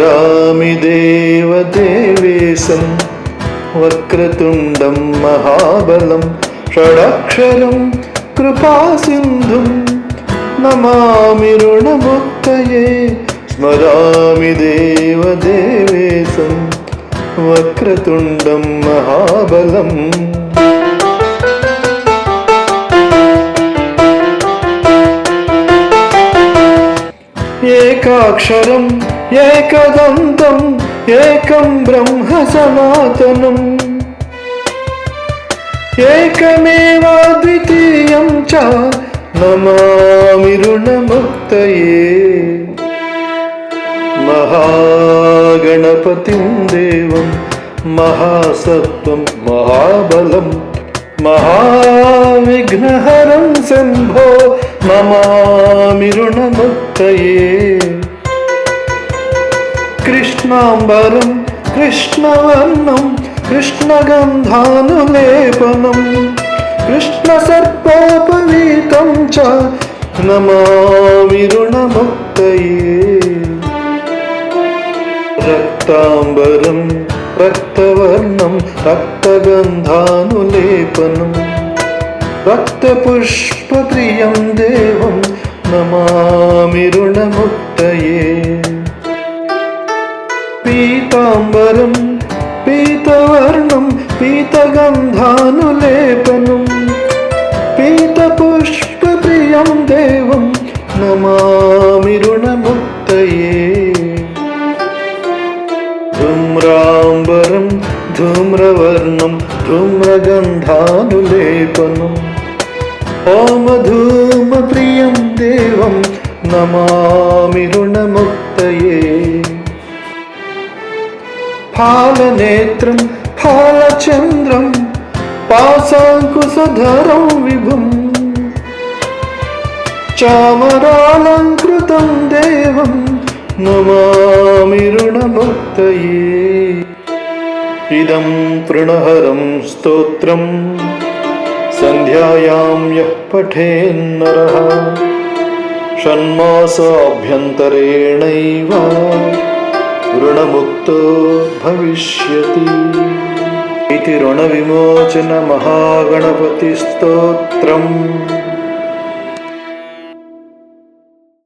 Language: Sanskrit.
स्मरामि देवदेवेशं वक्रतुण्डं महाबलं षडक्षरं कृपासिन्धुं नमामि ऋणमुक्तये स्मरामि देवदेवेशं वक्रतुण्डं महाबलम् एकाक्षरम् एकदन्तम् एकं ब्रह्म सनातनम् एकमेवाद्वितीयं च नमामि ऋणमुक्तये महागणपतिं देवं महासत्त्वं महाबलं महाविघ्नहरं शम्भो नमामि ऋणमुक्तये कृष्णाम्बरं कृष्णवर्णं कृष्णगन्धानुलेपनं कृष्णसर्पोपवीतं च नमामि ऋणमुक्तये रक्ताम्बरं रक्तवर्णं रक्तगन्धानुलेपनं रक्तपुष्पप्रियं देवं नमामि ऋणमुक्तये पीताम्बरं पीतवर्णं पीतगन्धानुलेपनं पीतपुष्पप्रियं देवं नमामि ऋणमुक्तये धूम्राम्बरं धूम्रवर्णं धूम्रगन्धानुलेपनम् ओमधूमप्रियं देवं नमामि ऋणमुक्तये फालनेत्रं फालचन्द्रं पाशाङ्कुशधरं विभुं चामरालङ्कृतं देवं नमामि ऋणमुक्तये इदं तृणहरं स्तोत्रं सन्ध्यायां यः पठेन्नरः षण्मासाभ्यन्तरेणैव ऋणमुक्तो भविष्यति इति ऋणविमोचन महागणपतिस्तोत्रम्।